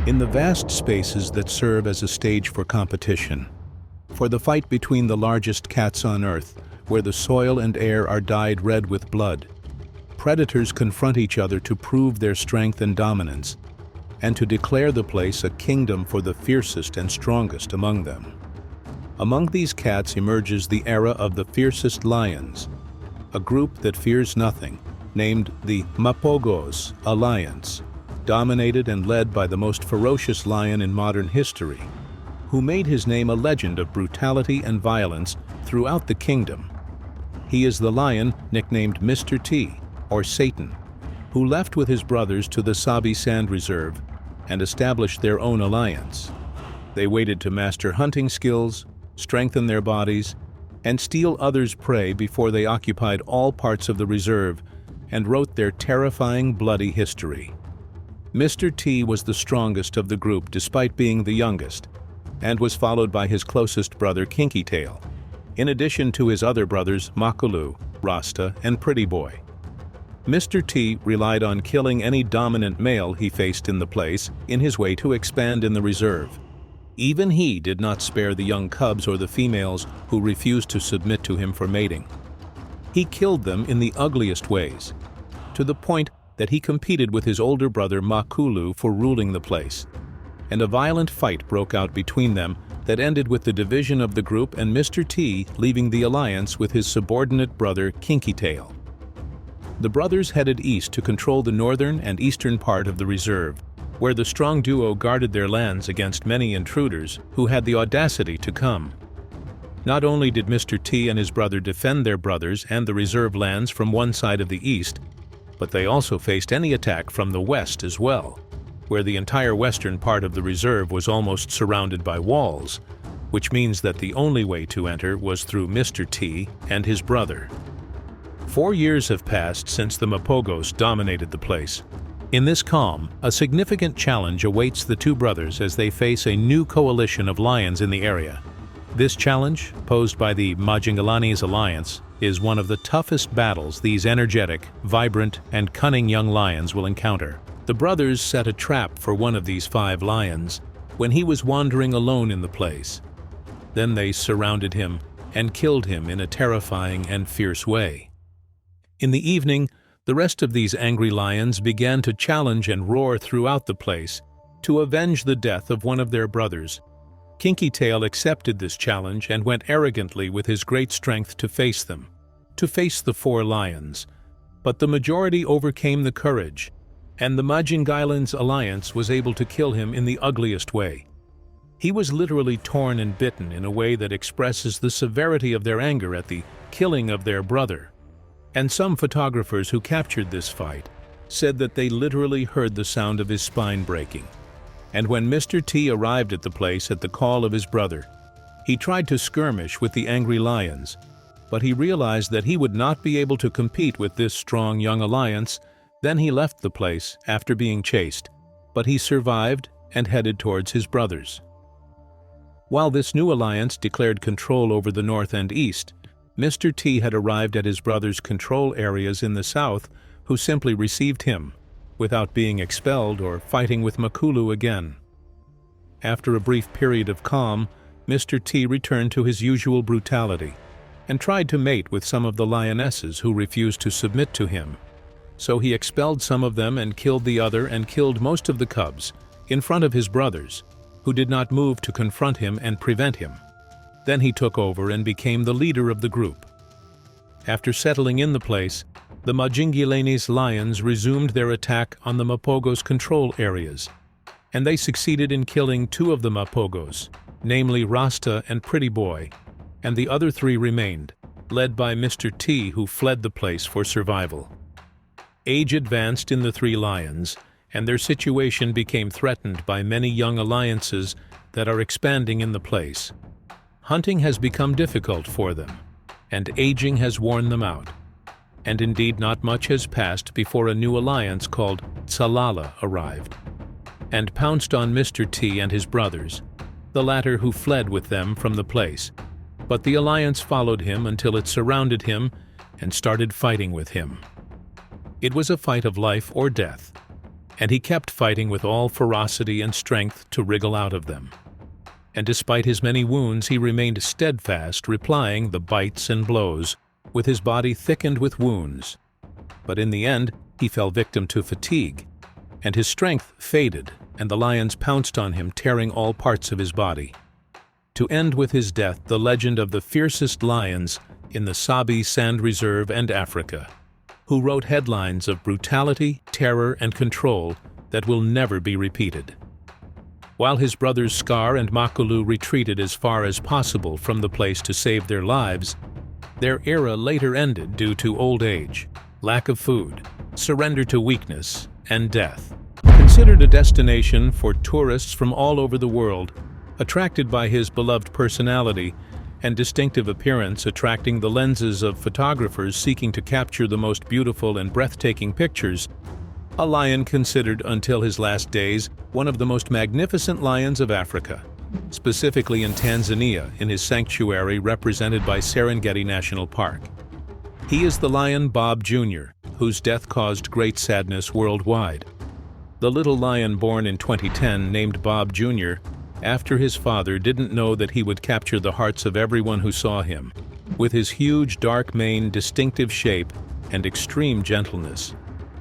in the vast spaces that serve as a stage for competition, for the fight between the largest cats on Earth, where the soil and air are dyed red with blood, predators confront each other to prove their strength and dominance, and to declare the place a kingdom for the fiercest and strongest among them. Among these cats emerges the era of the fiercest lions, a group that fears nothing, named the Mapogos Alliance, dominated and led by the most ferocious lion in modern history, who made his name a legend of brutality and violence throughout the kingdom. He is the lion nicknamed Mr. T, or Satan, who left with his brothers to the Sabi Sand Reserve and established their own alliance. They waited to master hunting skills, strengthen their bodies, and steal others' prey before they occupied all parts of the reserve and wrote their terrifying, bloody history. Mr. T was the strongest of the group despite being the youngest, and was followed by his closest brother Kinky Tail, in addition to his other brothers Makulu, Rasta, and Pretty Boy. Mr. T relied on killing any dominant male he faced in the place in his way to expand in the reserve. Even he did not spare the young cubs or the females who refused to submit to him for mating. He killed them in the ugliest ways, to the point that he competed with his older brother Makulu for ruling the place, and a violent fight broke out between them that ended with the division of the group and Mr. T leaving the alliance with his subordinate brother Kinky Tail. The brothers headed east to control the northern and eastern part of the reserve, where the strong duo guarded their lands against many intruders who had the audacity to come. Not only did Mr. T and his brother defend their brothers and the reserve lands from one side of the east, but they also faced any attack from the west as well, where the entire western part of the reserve was almost surrounded by walls, which means that the only way to enter was through Mr. T and his brother. 4 years have passed since the Mapogos dominated the place. In this calm, a significant challenge awaits the two brothers as they face a new coalition of lions in the area. This challenge, posed by the Majingalani's alliance, is one of the toughest battles these energetic, vibrant, and cunning young lions will encounter. The brothers set a trap for one of these 5 lions when he was wandering alone in the place. Then they surrounded him and killed him in a terrifying and fierce way. In the evening, the rest of these angry lions began to challenge and roar throughout the place to avenge the death of one of their brothers. Kinky Tail accepted this challenge and went arrogantly with his great strength to face them, to face the 4 lions. But the majority overcame the courage, and the Majingalani's alliance was able to kill him in the ugliest way. He was literally torn and bitten in a way that expresses the severity of their anger at the killing of their brother. And some photographers who captured this fight said that they literally heard the sound of his spine breaking. And when Mr. T arrived at the place at the call of his brother, he tried to skirmish with the angry lions, but he realized that he would not be able to compete with this strong young alliance. Then he left the place after being chased, but he survived and headed towards his brothers. While this new alliance declared control over the north and east, Mr. T had arrived at his brother's control areas in the south, who simply received him, without being expelled or fighting with Makulu again. After a brief period of calm, Mr. T returned to his usual brutality, and tried to mate with some of the lionesses who refused to submit to him. So he expelled some of them and killed the other and killed most of the cubs, in front of his brothers, who did not move to confront him and prevent him. Then he took over and became the leader of the group. After settling in the place, the Majingalani's lions resumed their attack on the Mapogos' control areas, and they succeeded in killing 2 of the Mapogos, namely Rasta and Pretty Boy, and the other 3 remained, led by Mr. T, who fled the place for survival. Age advanced in the 3 lions, and their situation became threatened by many young alliances that are expanding in the place. Hunting has become difficult for them, and aging has worn them out. And indeed not much has passed before a new alliance called Saladi arrived, and pounced on Mr. T and his brothers, the latter who fled with them from the place. But the alliance followed him until it surrounded him and started fighting with him. It was a fight of life or death. and he kept fighting with all ferocity and strength to wriggle out of them. And despite his many wounds, he remained steadfast, replying the bites and blows, with his body thickened with wounds. But in the end, he fell victim to fatigue, and his strength faded, and the lions pounced on him, tearing all parts of his body. To end with his death, the legend of the fiercest lions in the Sabi Sand Reserve and Africa, who wrote headlines of brutality, terror, and control that will never be repeated. While his brothers Scar and Makulu retreated as far as possible from the place to save their lives, their era later ended due to old age, lack of food, surrender to weakness, and death. Considered a destination for tourists from all over the world, attracted by his beloved personality and distinctive appearance, attracting the lenses of photographers seeking to capture the most beautiful and breathtaking pictures, a lion considered until his last days one of the most magnificent lions of Africa, specifically in Tanzania in his sanctuary represented by Serengeti National Park. He is the lion Bob Jr., whose death caused great sadness worldwide. The little lion born in 2010, named Bob Jr., after his father didn't know that he would capture the hearts of everyone who saw him, with his huge dark mane, distinctive shape, and extreme gentleness.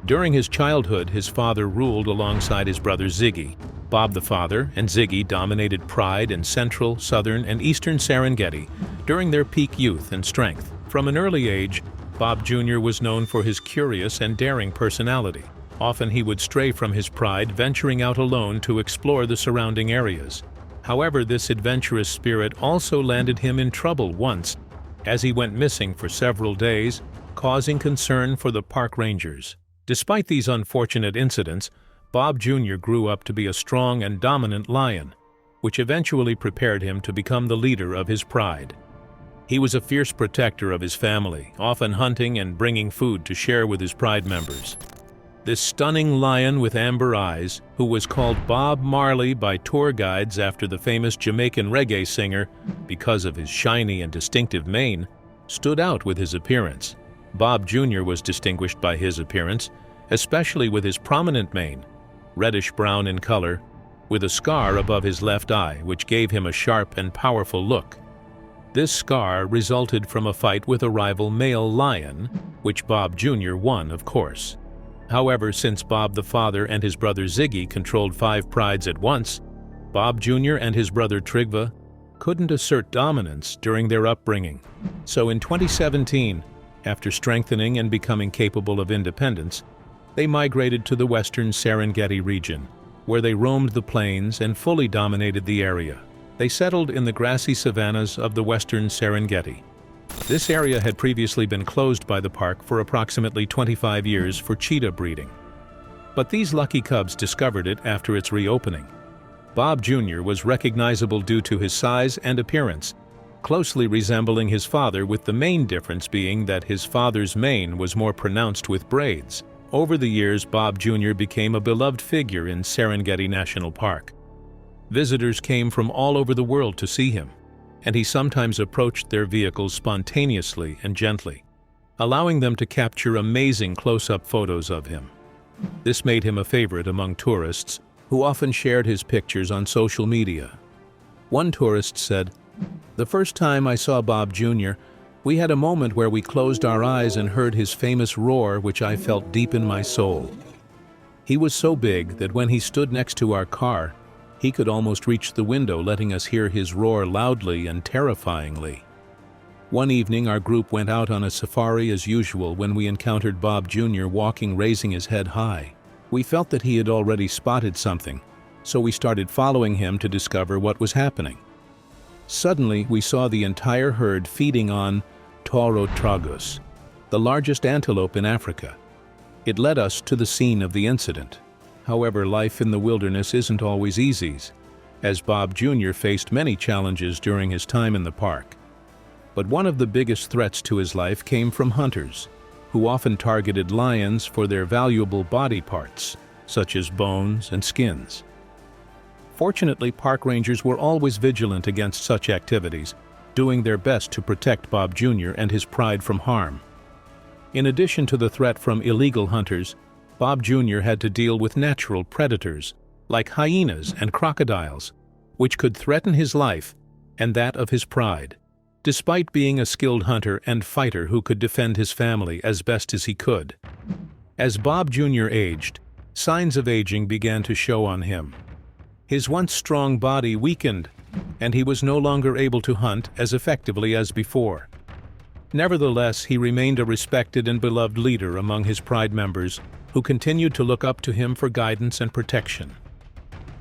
During his childhood, his father ruled alongside his brother Ziggy. Bob the father and Ziggy dominated pride in central, southern, and eastern Serengeti during their peak youth and strength. From an early age, Bob Jr. was known for his curious and daring personality. Often he would stray from his pride, venturing out alone to explore the surrounding areas. However, this adventurous spirit also landed him in trouble once, as he went missing for several days, causing concern for the park rangers. Despite these unfortunate incidents, Bob Jr. grew up to be a strong and dominant lion, which eventually prepared him to become the leader of his pride. He was a fierce protector of his family, often hunting and bringing food to share with his pride members. This stunning lion with amber eyes, who was called Bob Marley by tour guides after the famous Jamaican reggae singer because of his shiny and distinctive mane, stood out with his appearance. Bob Jr. was distinguished by his appearance, especially with his prominent mane, reddish-brown in color, with a scar above his left eye, which gave him a sharp and powerful look. This scar resulted from a fight with a rival male lion, which Bob Jr. won, of course. However, since Bob the father and his brother Ziggy controlled 5 prides at once, Bob Jr. and his brother Trigva couldn't assert dominance during their upbringing. So in 2017, after strengthening and becoming capable of independence, they migrated to the western Serengeti region, where they roamed the plains and fully dominated the area. They settled in the grassy savannas of the western Serengeti. This area had previously been closed by the park for approximately 25 years for cheetah breeding. But these lucky cubs discovered it after its reopening. Bob Jr. was recognizable due to his size and appearance, closely resembling his father, with the main difference being that his father's mane was more pronounced with braids. Over the years, Bob Jr. became a beloved figure in Serengeti National Park. Visitors came from all over the world to see him, and he sometimes approached their vehicles spontaneously and gently, allowing them to capture amazing close-up photos of him. This made him a favorite among tourists, who often shared his pictures on social media. One tourist said, "The first time I saw Bob Jr., we had a moment where we closed our eyes and heard his famous roar, which I felt deep in my soul. He was so big that when he stood next to our car, he could almost reach the window, letting us hear his roar loudly and terrifyingly." One evening, our group went out on a safari as usual when we encountered Bob Jr. walking, raising his head high. We felt that he had already spotted something, so we started following him to discover what was happening. Suddenly, we saw the entire herd feeding on tauro tragus, the largest antelope in Africa. It led us to the scene of the incident. However, life in the wilderness isn't always easy, as Bob Jr. faced many challenges during his time in the park. But one of the biggest threats to his life came from hunters, who often targeted lions for their valuable body parts, such as bones and skins. Fortunately, park rangers were always vigilant against such activities, doing their best to protect Bob Jr. and his pride from harm. In addition to the threat from illegal hunters, Bob Jr. had to deal with natural predators, like hyenas and crocodiles, which could threaten his life and that of his pride. Despite being a skilled hunter and fighter who could defend his family as best as he could. As Bob Jr. aged, signs of aging began to show on him. His once strong body weakened, and he was no longer able to hunt as effectively as before. Nevertheless, he remained a respected and beloved leader among his pride members, who continued to look up to him for guidance and protection.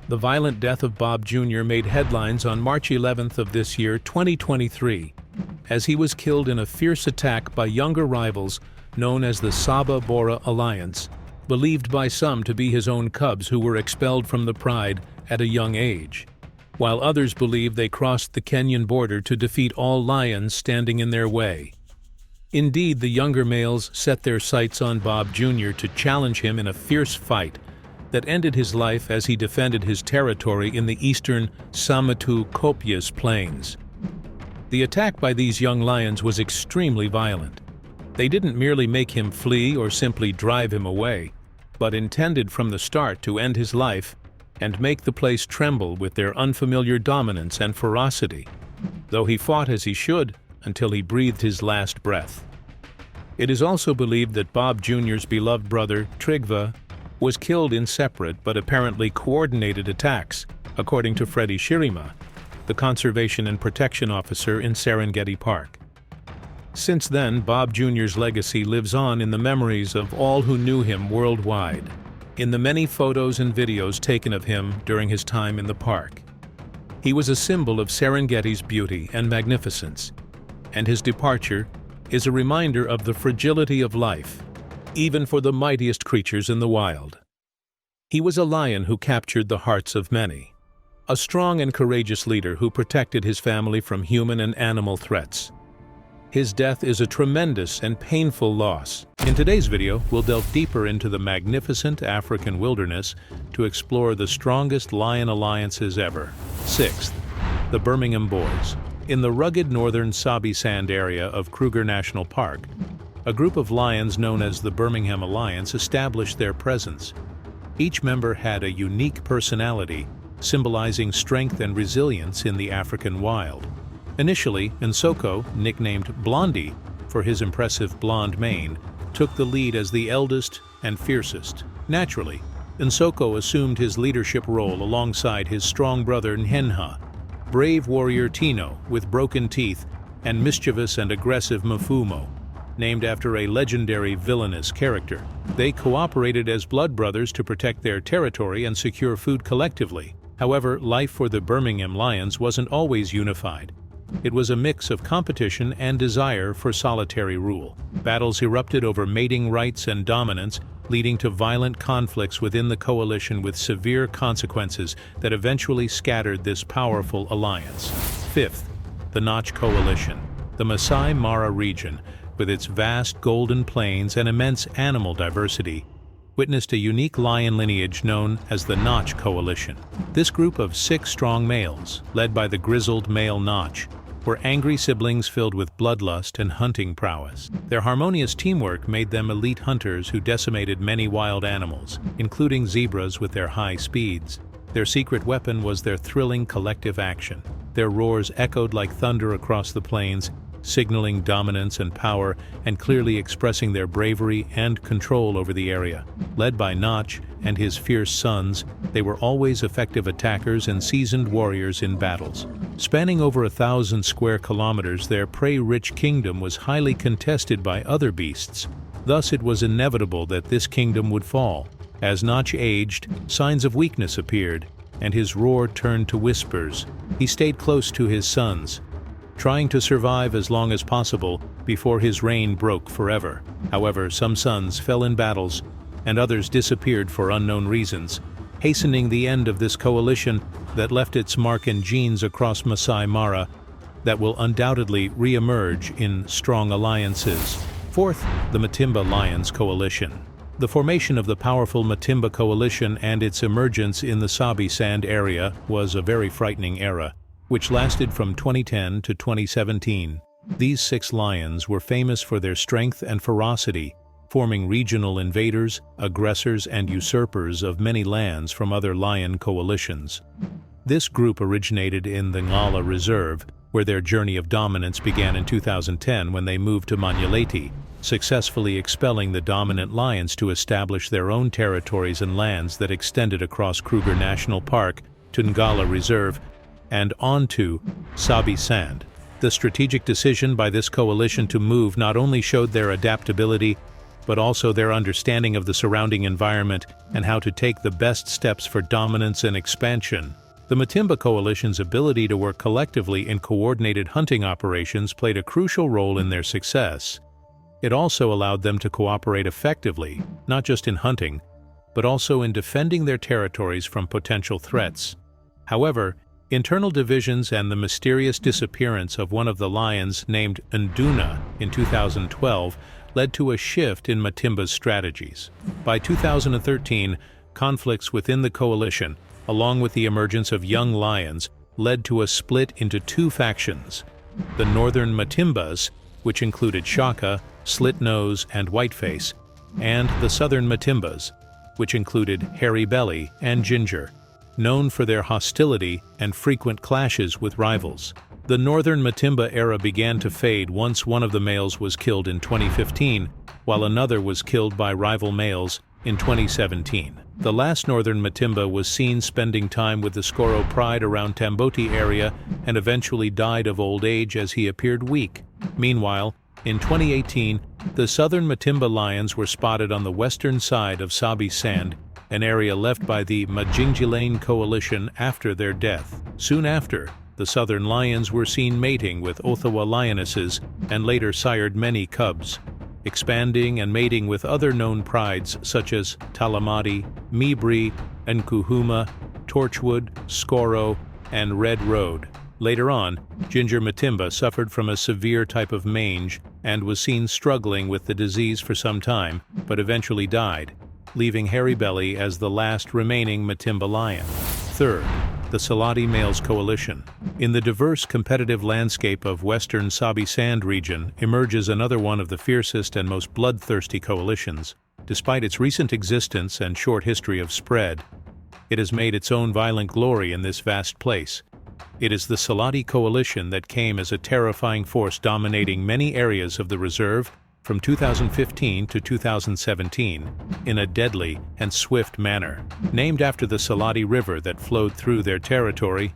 The violent death of Bob Jr. made headlines on March 11th of this year, 2023, as he was killed in a fierce attack by younger rivals known as the Sabi Alliance, believed by some to be his own cubs who were expelled from the pride at a young age, while others believe they crossed the Kenyan border to defeat all lions standing in their way. Indeed, the younger males set their sights on Bob Jr. to challenge him in a fierce fight that ended his life as he defended his territory in the eastern Samatu-Copias plains. The attack by these young lions was extremely violent. They didn't merely make him flee or simply drive him away, but intended from the start to end his life and make the place tremble with their unfamiliar dominance and ferocity, though he fought as he should until he breathed his last breath. It is also believed that Bob Jr.'s beloved brother, Trygve, was killed in separate but apparently coordinated attacks, according to Freddie Shirima, the Conservation and Protection Officer in Serengeti Park. Since then, Bob Jr.'s legacy lives on in the memories of all who knew him worldwide, in the many photos and videos taken of him during his time in the park. He was a symbol of Serengeti's beauty and magnificence, and his departure is a reminder of the fragility of life, even for the mightiest creatures in the wild. He was a lion who captured the hearts of many, a strong and courageous leader who protected his family from human and animal threats. His death is a tremendous and painful loss. In today's video, we'll delve deeper into the magnificent African wilderness to explore the strongest lion alliances ever. Sixth, the Birmingham Boys. In the rugged northern Sabi Sand area of Kruger National Park, a group of lions known as the Birmingham Alliance established their presence. Each member had a unique personality, symbolizing strength and resilience in the African wild. Initially, Nsoko, nicknamed Blondie for his impressive blonde mane, took the lead as the eldest and fiercest. Naturally, Nsoko assumed his leadership role alongside his strong brother Nhenha, brave warrior Tino with broken teeth, and mischievous and aggressive Mafumo, named after a legendary villainous character. They cooperated as blood brothers to protect their territory and secure food collectively. However, life for the Birmingham Lions wasn't always unified. It was a mix of competition and desire for solitary rule. Battles erupted over mating rights and dominance, leading to violent conflicts within the coalition with severe consequences that eventually scattered this powerful alliance. Fifth, the Notch Coalition. The Masai Mara region, with its vast golden plains and immense animal diversity, witnessed a unique lion lineage known as the Notch Coalition. This group of 6 strong males, led by the grizzled male Notch, were angry siblings filled with bloodlust and hunting prowess. Their harmonious teamwork made them elite hunters who decimated many wild animals, including zebras with their high speeds. Their secret weapon was their thrilling collective action. Their roars echoed like thunder across the plains, signaling dominance and power and clearly expressing their bravery and control over the area. Led by Notch and his fierce sons, they were always effective attackers and seasoned warriors in battles. Spanning over 1,000 square kilometers, their prey-rich kingdom was highly contested by other beasts. Thus, it was inevitable that this kingdom would fall. As Notch aged, signs of weakness appeared, and his roar turned to whispers. He stayed close to his sons, trying to survive as long as possible before his reign broke forever. However, some sons fell in battles, and others disappeared for unknown reasons, hastening the end of this coalition that left its mark and genes across Masai Mara that will undoubtedly re-emerge in strong alliances. Fourth, the Matimba Lions Coalition. The formation of the powerful Matimba Coalition and its emergence in the Sabi Sand area was a very frightening era, which lasted from 2010 to 2017. These 6 lions were famous for their strength and ferocity, forming regional invaders, aggressors, and usurpers of many lands from other lion coalitions. This group originated in the Ngala Reserve, where their journey of dominance began in 2010 when they moved to Majingalani, successfully expelling the dominant lions to establish their own territories and lands that extended across Kruger National Park to Ngala Reserve and on to Sabi Sand. The strategic decision by this coalition to move not only showed their adaptability, but also their understanding of the surrounding environment and how to take the best steps for dominance and expansion. The Matimba coalition's ability to work collectively in coordinated hunting operations played a crucial role in their success. It also allowed them to cooperate effectively, not just in hunting, but also in defending their territories from potential threats. However, internal divisions and the mysterious disappearance of one of the lions named Nduna in 2012 led to a shift in Matimba's strategies. By 2013, conflicts within the coalition, along with the emergence of young lions, led to a split into two factions: the northern Matimbas, which included Shaka, Slitnose, and Whiteface, and the southern Matimbas, which included Hairy Belly and Ginger, known for their hostility and frequent clashes with rivals. The northern Matimba era began to fade once one of the males was killed in 2015, while another was killed by rival males in 2017. The last northern Matimba was seen spending time with the Skoro Pride around Tamboti area and eventually died of old age as he appeared weak. Meanwhile, in 2018, the southern Matimba lions were spotted on the western side of Sabi Sand, an area left by the Majingalani coalition after their death. Soon after, the southern lions were seen mating with Othawa lionesses and later sired many cubs, expanding and mating with other known prides such as Talamati, Mibri, Nkuhuma, Torchwood, Skoro, and Red Road. Later on, Ginger Matimba suffered from a severe type of mange and was seen struggling with the disease for some time, but eventually died, leaving Hairy Belly as the last remaining Matimba lion. Third, the Saladi Males Coalition. In the diverse competitive landscape of western Sabi Sand region emerges another one of the fiercest and most bloodthirsty coalitions. Despite its recent existence and short history of spread, it has made its own violent glory in this vast place. It is the Saladi coalition that came as a terrifying force dominating many areas of the reserve from 2015 to 2017 in a deadly and swift manner. Named after the Saladi River that flowed through their territory,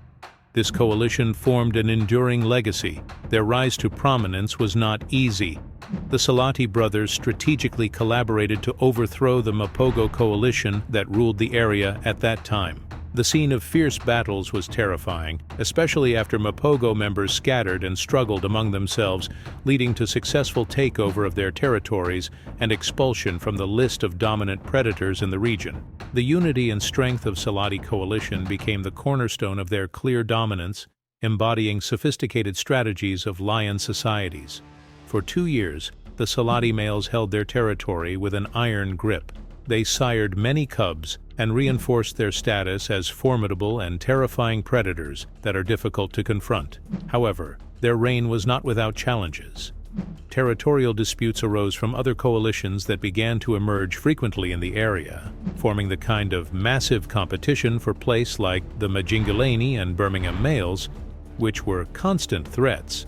this coalition formed an enduring legacy. Their rise to prominence was not easy. The Saladi brothers strategically collaborated to overthrow the Mapogo coalition that ruled the area at that time. The scene of fierce battles was terrifying, especially after Mapogo members scattered and struggled among themselves, leading to successful takeover of their territories and expulsion from the list of dominant predators in the region. The unity and strength of Saladi coalition became the cornerstone of their clear dominance, embodying sophisticated strategies of lion societies. For 2 years, the Saladi males held their territory with an iron grip. They sired many cubs and reinforced their status as formidable and terrifying predators that are difficult to confront. However, their reign was not without challenges. Territorial disputes arose from other coalitions that began to emerge frequently in the area, forming the kind of massive competition for place like the Majingalani and Birmingham males, which were constant threats.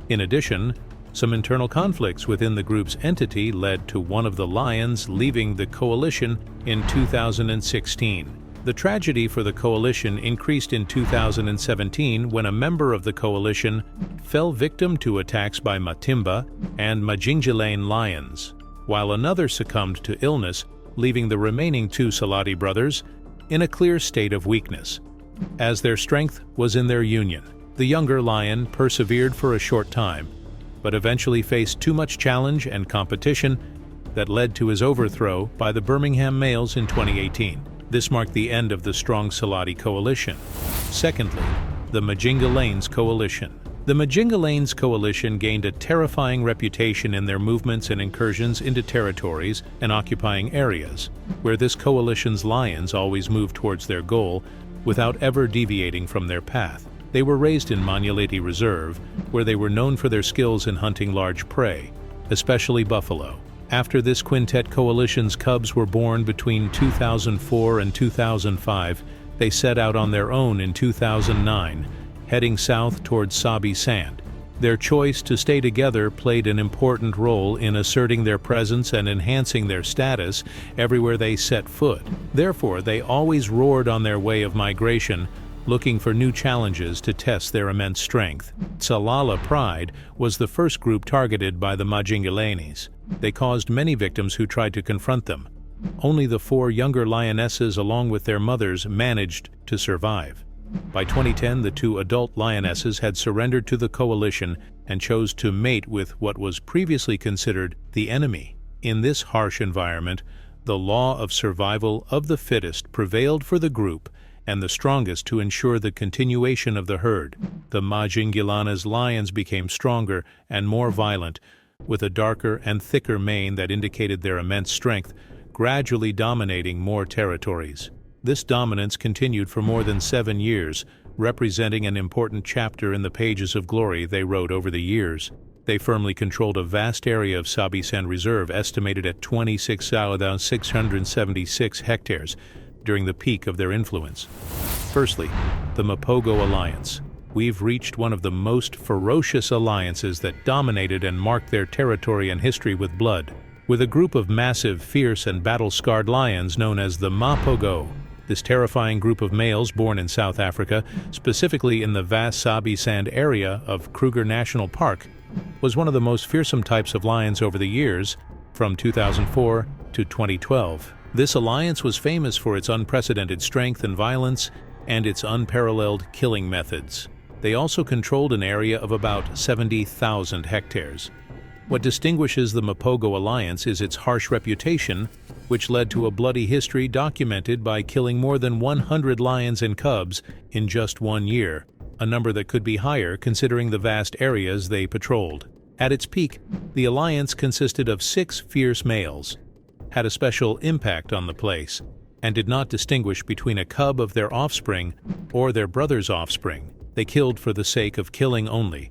In addition, some internal conflicts within the group's entity led to one of the lions leaving the coalition in 2016. The tragedy for the coalition increased in 2017 when a member of the coalition fell victim to attacks by Matimba and Majingalani lions, while another succumbed to illness, leaving the remaining 2 Saladi brothers in a clear state of weakness. As their strength was in their union, the younger lion persevered for a short time, but eventually faced too much challenge and competition that led to his overthrow by the Birmingham males in 2018. This marked the end of the strong Saladi coalition. Secondly, the Majingalani coalition. The Majingalani coalition gained a terrifying reputation in their movements and incursions into territories and occupying areas, where this coalition's lions always moved towards their goal without ever deviating from their path. They were raised in Majingalani Reserve, where they were known for their skills in hunting large prey, especially buffalo. After this quintet coalition's cubs were born between 2004 and 2005, they set out on their own in 2009, heading south towards Sabi Sand. Their choice to stay together played an important role in asserting their presence and enhancing their status everywhere they set foot. Therefore, they always roared on their way of migration, looking for new challenges to test their immense strength. Salala Pride was the first group targeted by the Majingalanis. They caused many victims who tried to confront them. Only the 4 younger lionesses along with their mothers managed to survive. By 2010, the 2 adult lionesses had surrendered to the coalition and chose to mate with what was previously considered the enemy. In this harsh environment, the law of survival of the fittest prevailed for the group and the strongest to ensure the continuation of the herd. The Majingilana's lions became stronger and more violent, with a darker and thicker mane that indicated their immense strength, gradually dominating more territories. This dominance continued for more than 7 years, representing an important chapter in the pages of glory they wrote over the years. They firmly controlled a vast area of Sabi Sand Reserve, estimated at 26,676 hectares, during the peak of their influence. Firstly, the Mapogo Alliance. We've reached one of the most ferocious alliances that dominated and marked their territory and history with blood. With a group of massive, fierce, and battle-scarred lions known as the Mapogo. This terrifying group of males born in South Africa, specifically in the vast Sabi Sand area of Kruger National Park, was one of the most fearsome types of lions over the years, from 2004 to 2012. This alliance was famous for its unprecedented strength and violence and its unparalleled killing methods. They also controlled an area of about 70,000 hectares. What distinguishes the Mapogo Alliance is its harsh reputation, which led to a bloody history documented by killing more than 100 lions and cubs in just 1 year, a number that could be higher considering the vast areas they patrolled. At its peak, the alliance consisted of 6 fierce males, had a special impact on the place, and did not distinguish between a cub of their offspring or their brother's offspring. They killed for the sake of killing only,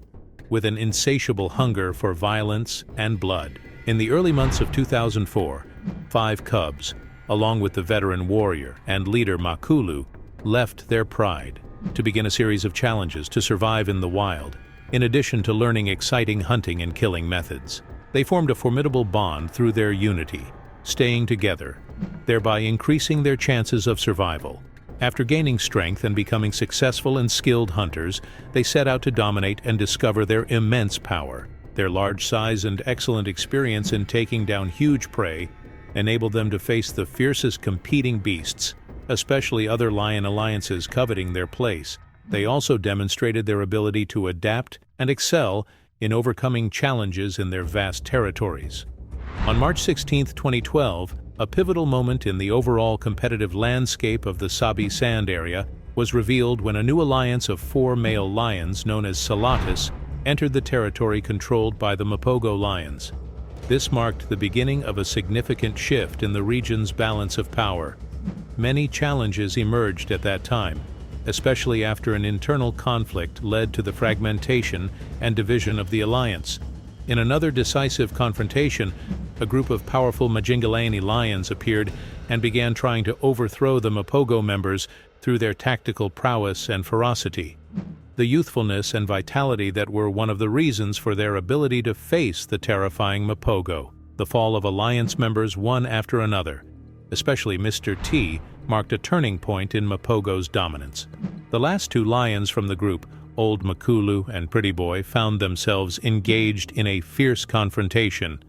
with an insatiable hunger for violence and blood. In the early months of 2004, 5 cubs, along with the veteran warrior and leader Makulu, left their pride to begin a series of challenges to survive in the wild, in addition to learning exciting hunting and killing methods. They formed a formidable bond through their unity, staying together, thereby increasing their chances of survival. After gaining strength and becoming successful and skilled hunters, they set out to dominate and discover their immense power. Their large size and excellent experience in taking down huge prey enabled them to face the fiercest competing beasts, especially other lion alliances coveting their place. They also demonstrated their ability to adapt and excel in overcoming challenges in their vast territories. On March 16, 2012, a pivotal moment in the overall competitive landscape of the Sabi Sand area was revealed when a new alliance of 4 male lions known as Saladi entered the territory controlled by the Mapogo lions. This marked the beginning of a significant shift in the region's balance of power. Many challenges emerged at that time, especially after an internal conflict led to the fragmentation and division of the alliance. In another decisive confrontation, a group of powerful Majingalani lions appeared and began trying to overthrow the Mapogo members through their tactical prowess and ferocity. The youthfulness and vitality that were one of the reasons for their ability to face the terrifying Mapogo. The fall of alliance members one after another, especially Mr. T, marked a turning point in Mapogo's dominance. The last 2 lions from the group, Old Makulu and Pretty Boy, found themselves engaged in a fierce confrontation.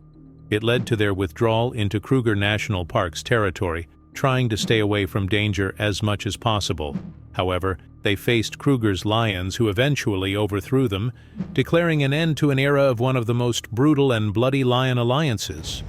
It led to their withdrawal into Kruger National Park's territory, trying to stay away from danger as much as possible. However, they faced Kruger's lions, who eventually overthrew them, declaring an end to an era of one of the most brutal and bloody lion alliances.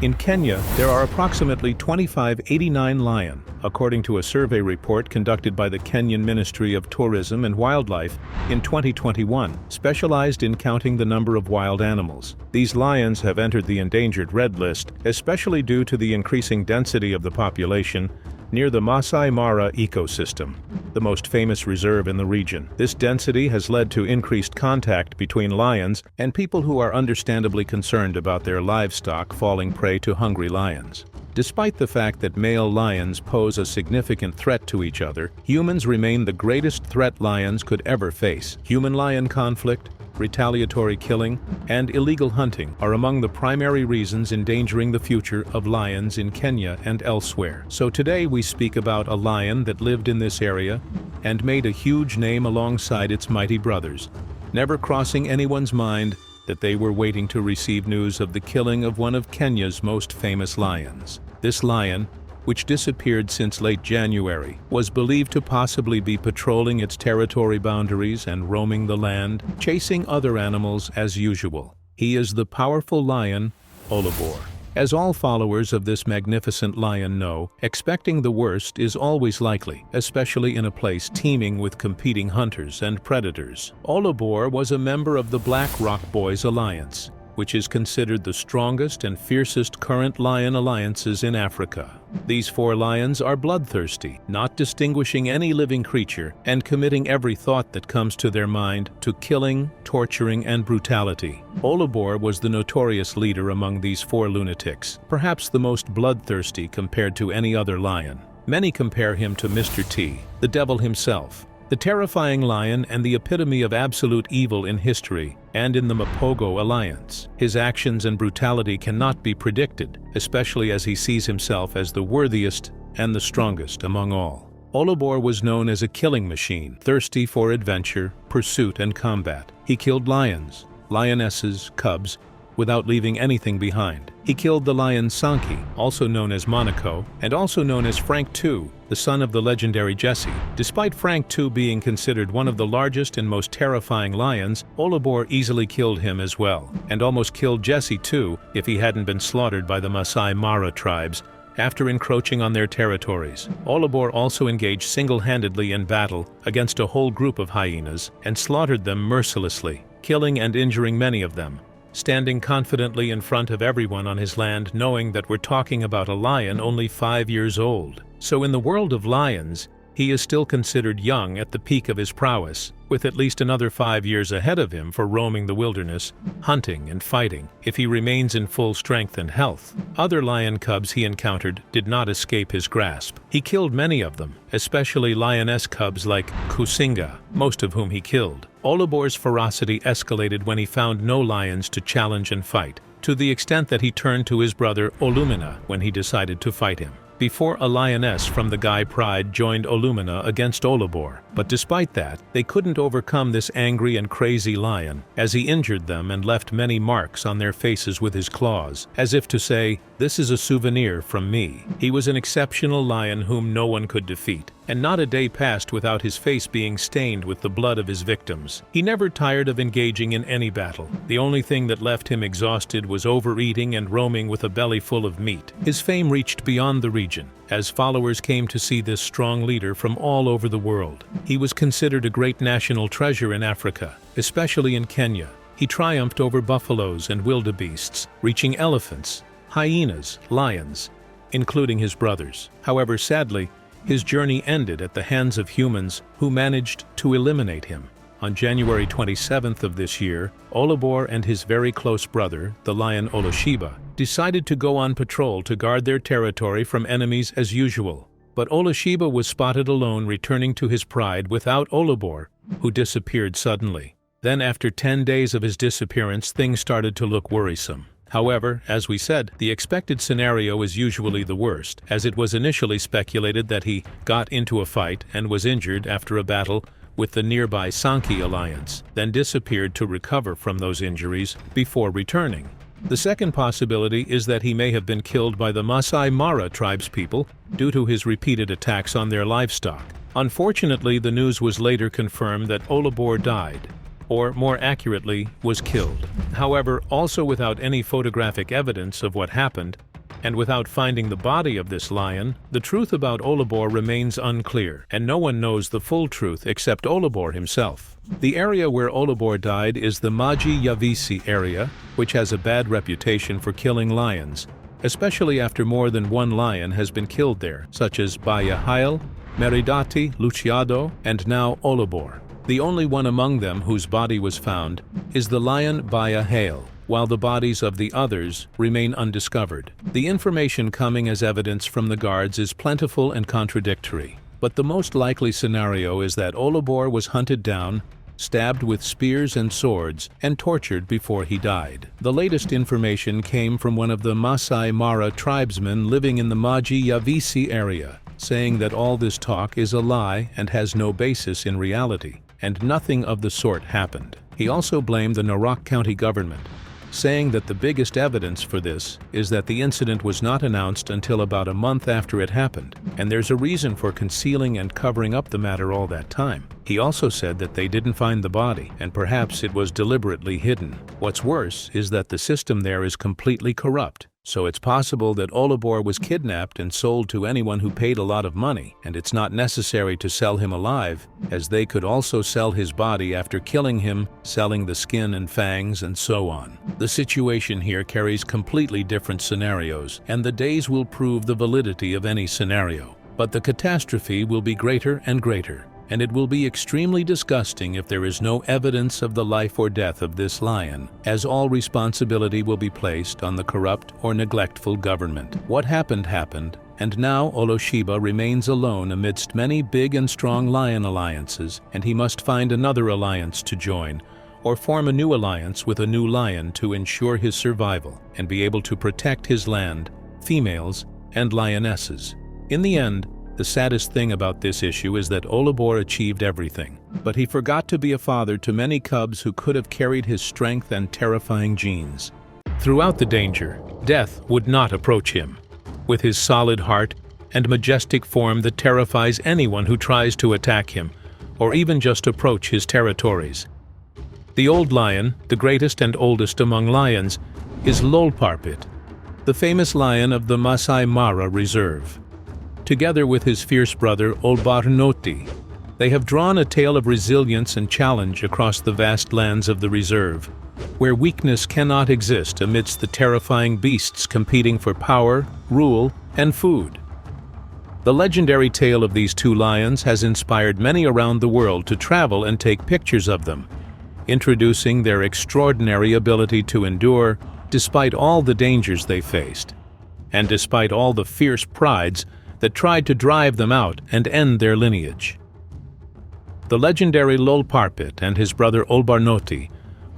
In Kenya, there are approximately 2589 lion, according to a survey report conducted by the Kenyan Ministry of Tourism and Wildlife in 2021, specialized in counting the number of wild animals. These lions have entered the endangered red list, especially due to the increasing density of the population, near the Masai Mara ecosystem, the most famous reserve in the region. This density has led to increased contact between lions and people who are understandably concerned about their livestock falling prey to hungry lions. Despite the fact that male lions pose a significant threat to each other, humans remain the greatest threat lions could ever face. Human-lion conflict, retaliatory killing, and illegal hunting are among the primary reasons endangering the future of lions in Kenya and elsewhere. So today we speak about a lion that lived in this area and made a huge name alongside its mighty brothers, never crossing anyone's mind that they were waiting to receive news of the killing of one of Kenya's most famous lions. This lion, which disappeared since late January, was believed to possibly be patrolling its territory boundaries and roaming the land, chasing other animals as usual. He is the powerful lion, Olabore. As all followers of this magnificent lion know, expecting the worst is always likely, especially in a place teeming with competing hunters and predators. Olabore was a member of the Black Rock Boys Alliance, which is considered the strongest and fiercest current lion alliances in Africa. These 4 lions are bloodthirsty, not distinguishing any living creature and committing every thought that comes to their mind to killing, torturing, and brutality. Olabore was the notorious leader among these 4 lunatics, perhaps the most bloodthirsty compared to any other lion. Many compare him to Mr. T, the devil himself, the terrifying lion and the epitome of absolute evil in history and in the Mapogo alliance. His actions and brutality cannot be predicted, especially as he sees himself as the worthiest and the strongest among all. Olabore was known as a killing machine, thirsty for adventure, pursuit, and combat. He killed lions, lionesses, cubs, without leaving anything behind. He killed the lion Sankey, also known as Monaco, and also known as Frank II, the son of the legendary Jesse. Despite Frank II being considered one of the largest and most terrifying lions, Olabore easily killed him as well, and almost killed Jesse too if he hadn't been slaughtered by the Masai Mara tribes after encroaching on their territories. Olabore also engaged single-handedly in battle against a whole group of hyenas and slaughtered them mercilessly, killing and injuring many of them, standing confidently in front of everyone on his land, knowing that we're talking about a lion only 5 years old. So in the world of lions, he is still considered young at the peak of his prowess, with at least another 5 years ahead of him for roaming the wilderness, hunting and fighting, if he remains in full strength and health. Other lion cubs he encountered did not escape his grasp. He killed many of them, especially lioness cubs like Kusinga, most of whom he killed. Olabore's ferocity escalated when he found no lions to challenge and fight, to the extent that he turned to his brother Olumina when he decided to fight him. Before a lioness from the Gai Pride joined Olumina against Olabore, but despite that, they couldn't overcome this angry and crazy lion, as he injured them and left many marks on their faces with his claws, as if to say, "This is a souvenir from me." He was an exceptional lion whom no one could defeat, and not a day passed without his face being stained with the blood of his victims. He never tired of engaging in any battle. The only thing that left him exhausted was overeating and roaming with a belly full of meat. His fame reached beyond the region, as followers came to see this strong leader from all over the world. He was considered a great national treasure in Africa, especially in Kenya. He triumphed over buffaloes and wildebeests, reaching elephants, hyenas, lions, including his brothers. However, sadly, his journey ended at the hands of humans who managed to eliminate him. On January 27th of this year, Olabore and his very close brother, the lion Oloshiba, decided to go on patrol to guard their territory from enemies as usual. But Oloshiba was spotted alone returning to his pride without Olabore, who disappeared suddenly. Then after 10 days of his disappearance, things started to look worrisome. However, as we said, the expected scenario is usually the worst, as it was initially speculated that he got into a fight and was injured after a battle with the nearby Sankey alliance, then disappeared to recover from those injuries before returning. The second possibility is that he may have been killed by the Masai Mara tribespeople due to his repeated attacks on their livestock. Unfortunately, the news was later confirmed that Olabore died, or more accurately, was killed. However, also without any photographic evidence of what happened, and without finding the body of this lion, the truth about Olabore remains unclear, and no one knows the full truth except Olabore himself. The area where Olabore died is the Majingalani area, which has a bad reputation for killing lions, especially after more than one lion has been killed there, such as Baya Haile, Meridati, Luciado, and now Olabore. The only one among them whose body was found is the lion Baya Haile, while the bodies of the others remain undiscovered. The information coming as evidence from the guards is plentiful and contradictory, but the most likely scenario is that Olabore was hunted down, stabbed with spears and swords, and tortured before he died. The latest information came from one of the Masai Mara tribesmen living in the Majingalani area, saying that all this talk is a lie and has no basis in reality, and nothing of the sort happened. He also blamed the Narok County government, saying that the biggest evidence for this is that the incident was not announced until about a month after it happened, and there's a reason for concealing and covering up the matter all that time. He also said that they didn't find the body, and perhaps it was deliberately hidden. What's worse is that the system there is completely corrupt. So it's possible that Olabore was kidnapped and sold to anyone who paid a lot of money, and it's not necessary to sell him alive, as they could also sell his body after killing him, selling the skin and fangs, and so on. The situation here carries completely different scenarios, and the days will prove the validity of any scenario. But the catastrophe will be greater and greater, and it will be extremely disgusting if there is no evidence of the life or death of this lion, as all responsibility will be placed on the corrupt or neglectful government. What happened happened, and now Oloshiba remains alone amidst many big and strong lion alliances, and he must find another alliance to join, or form a new alliance with a new lion to ensure his survival and be able to protect his land, females, and lionesses. In the end, the saddest thing about this issue is that Olabore achieved everything, but he forgot to be a father to many cubs who could have carried his strength and terrifying genes. Throughout the danger, death would not approach him, with his solid heart and majestic form that terrifies anyone who tries to attack him, or even just approach his territories. The old lion, the greatest and oldest among lions, is Lolarpit, the famous lion of the Masai Mara Reserve. Together with his fierce brother Olabore, they have drawn a tale of resilience and challenge across the vast lands of the reserve, where weakness cannot exist amidst the terrifying beasts competing for power, rule, and food. The legendary tale of these two lions has inspired many around the world to travel and take pictures of them, introducing their extraordinary ability to endure despite all the dangers they faced, and despite all the fierce prides that tried to drive them out and end their lineage. The legendary Lolarpit and his brother Olabore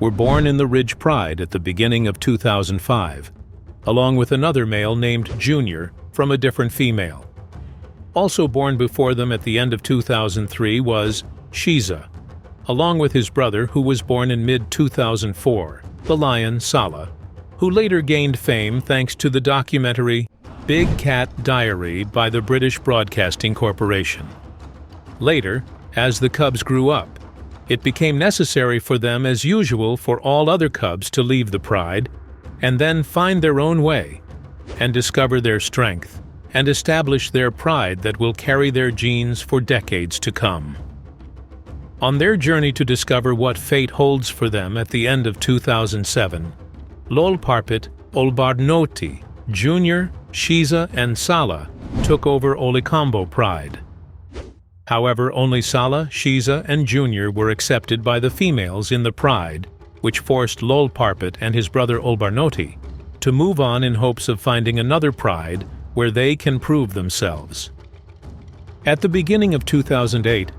were born in the Ridge Pride at the beginning of 2005, along with another male named Junior from a different female. Also born before them at the end of 2003 was Shiza, along with his brother who was born in mid-2004, the lion Sala, who later gained fame thanks to the documentary Big Cat Diary by the British Broadcasting Corporation. Later, as the cubs grew up, it became necessary for them, as usual, for all other cubs to leave the pride and then find their own way and discover their strength and establish their pride that will carry their genes for decades to come. On their journey to discover what fate holds for them at the end of 2007, Lolarpit, Olabore, Junior, Shiza, and Sala took over Olabore Pride. However, only Sala, Shiza, and Junior were accepted by the females in the pride, which forced Lolarpit and his brother Olabore to move on in hopes of finding another pride where they can prove themselves. At the beginning of 2008,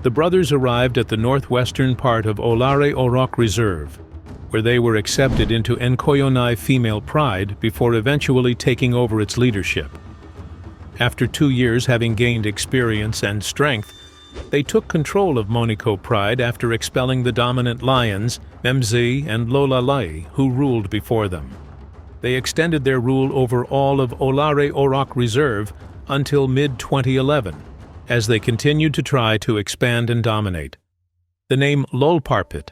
the brothers arrived at the northwestern part of Olabore Reserve, where they were accepted into Nkoyonai Female Pride before eventually taking over its leadership. After 2 years having gained experience and strength, they took control of Moniko Pride after expelling the dominant lions, Memzi and Lolalai, who ruled before them. They extended their rule over all of Olabore Reserve until mid-2011, as they continued to try to expand and dominate. The name Lolarpit,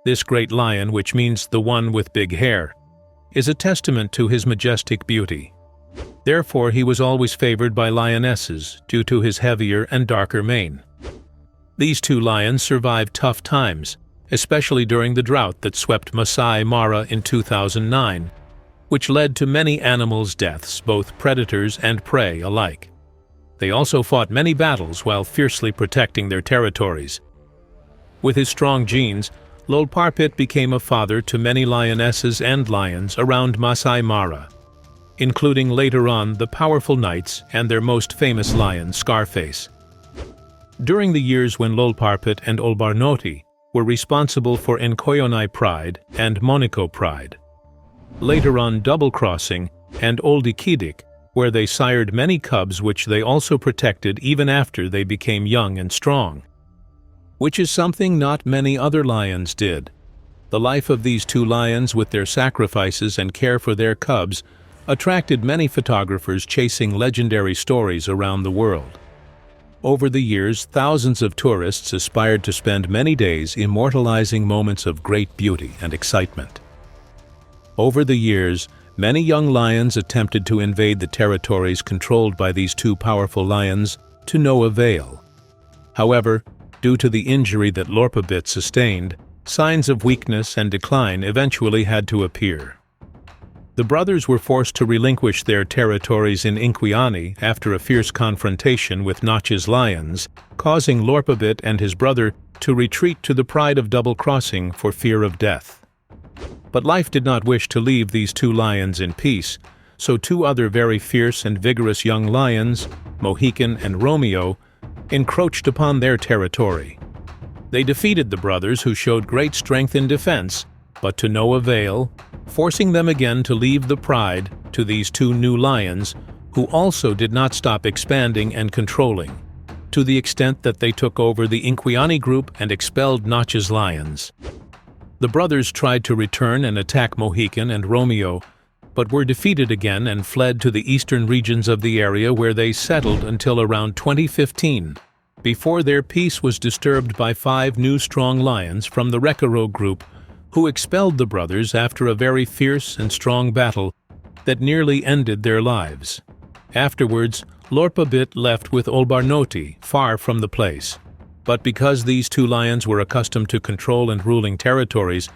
this great lion, which means the one with big hair, is a testament to his majestic beauty. Therefore, he was always favored by lionesses due to his heavier and darker mane. These two lions survived tough times, especially during the drought that swept Masai Mara in 2009, which led to many animals' deaths, both predators and prey alike. They also fought many battles while fiercely protecting their territories. With his strong genes, Lolarpit became a father to many lionesses and lions around Masai Mara, including later on the powerful knights and their most famous lion, Scarface. During the years when Lolarpit and Olabore were responsible for Nkoyonai Pride and Monaco Pride, later on Double Crossing and Oldikidik, where they sired many cubs which they also protected even after they became young and strong, which is something not many other lions did. The life of these two lions with their sacrifices and care for their cubs attracted many photographers chasing legendary stories around the world. Over the years, thousands of tourists aspired to spend many days immortalizing moments of great beauty and excitement. Over the years, many young lions attempted to invade the territories controlled by these two powerful lions to no avail. However, due to the injury that Lolarpit sustained, signs of weakness and decline eventually had to appear. The brothers were forced to relinquish their territories in Nkoyonai after a fierce confrontation with Notch's lions, causing Lolarpit and his brother to retreat to the Pride of Double Crossing for fear of death. But life did not wish to leave these two lions in peace, so two other very fierce and vigorous young lions, Mohican and Romeo, encroached upon their territory. They defeated the brothers, who showed great strength in defense, but to no avail, forcing them again to leave the pride to these two new lions, who also did not stop expanding and controlling, to the extent that they took over the Nkoyonai group and expelled Notch's lions. The brothers tried to return and attack Mohican and Romeo, but were defeated again and fled to the eastern regions of the area, where they settled until around 2015, before their peace was disturbed by 5 new strong lions from the Rekaro group, who expelled the brothers after a very fierce and strong battle that nearly ended their lives. Afterwards, Lolarpit left with Olabore far from the place. But because these two lions were accustomed to control and ruling territories,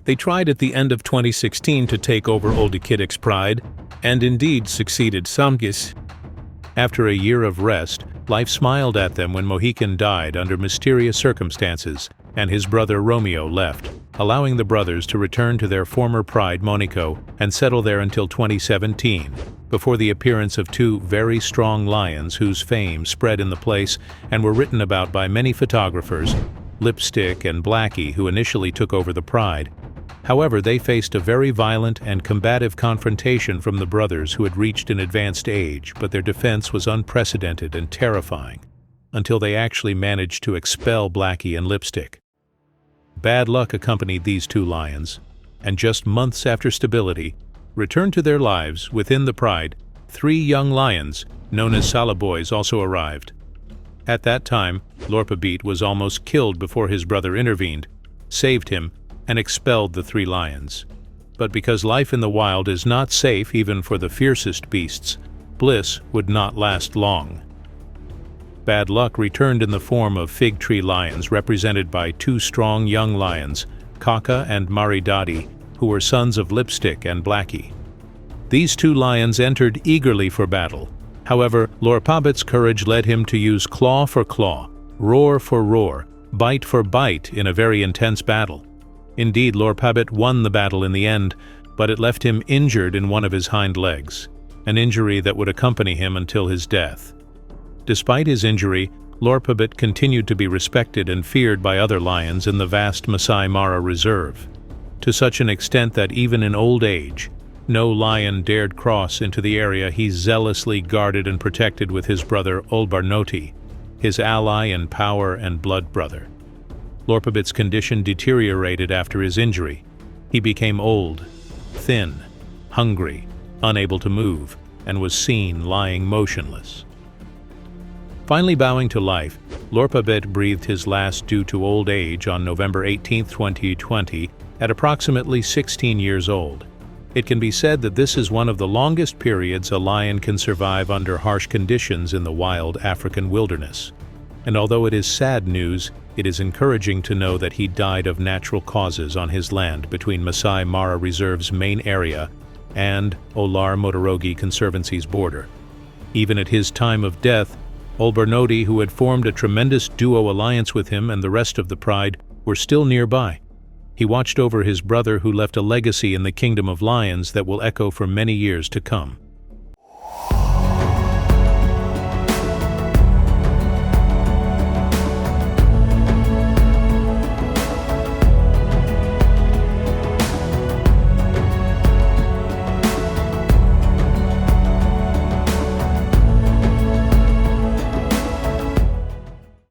they tried at the end of 2016 to take over Oldikidik's pride, and indeed succeeded. Samgis. After a year of rest, life smiled at them when Mohican died under mysterious circumstances, and his brother Romeo left, allowing the brothers to return to their former pride, Monaco, and settle there until 2017, before the appearance of 2 very strong lions whose fame spread in the place and were written about by many photographers, Lipstick and Blackie, who initially took over the pride. However, they faced a very violent and combative confrontation from the brothers, who had reached an advanced age, but their defense was unprecedented and terrifying, until they actually managed to expel Blackie and Lipstick. Bad luck accompanied these 2 lions, and just months after stability, returned to their lives within the pride, 3 young lions, known as Salaboys, also arrived. At that time, Lolarpit was almost killed before his brother intervened, saved him, and expelled the 3 lions. But because life in the wild is not safe even for the fiercest beasts, bliss would not last long. Bad luck returned in the form of fig tree lions, represented by 2 strong young lions, Kaka and Maridadi, who were sons of Lipstick and Blackie. These 2 lions entered eagerly for battle. However, Lolarpit's courage led him to use claw for claw, roar for roar, bite for bite in a very intense battle. Indeed, Lolarpit won the battle in the end, but it left him injured in one of his hind legs, an injury that would accompany him until his death. Despite his injury, Lolarpit continued to be respected and feared by other lions in the vast Masai Mara Reserve, to such an extent that even in old age, no lion dared cross into the area he zealously guarded and protected with his brother Olabore, his ally in power and blood brother. Lolarpit's condition deteriorated after his injury. He became old, thin, hungry, unable to move, and was seen lying motionless. Finally bowing to life, Lolarpit breathed his last due to old age on November 18, 2020, at approximately 16 years old. It can be said that this is one of the longest periods a lion can survive under harsh conditions in the wild African wilderness. And although it is sad news, it is encouraging to know that he died of natural causes on his land between Masai Mara Reserve's main area and Olar Conservancy's border. Even at his time of death, Olbernodi, who had formed a tremendous duo alliance with him and the rest of the Pride, were still nearby. He watched over his brother, who left a legacy in the Kingdom of Lions that will echo for many years to come.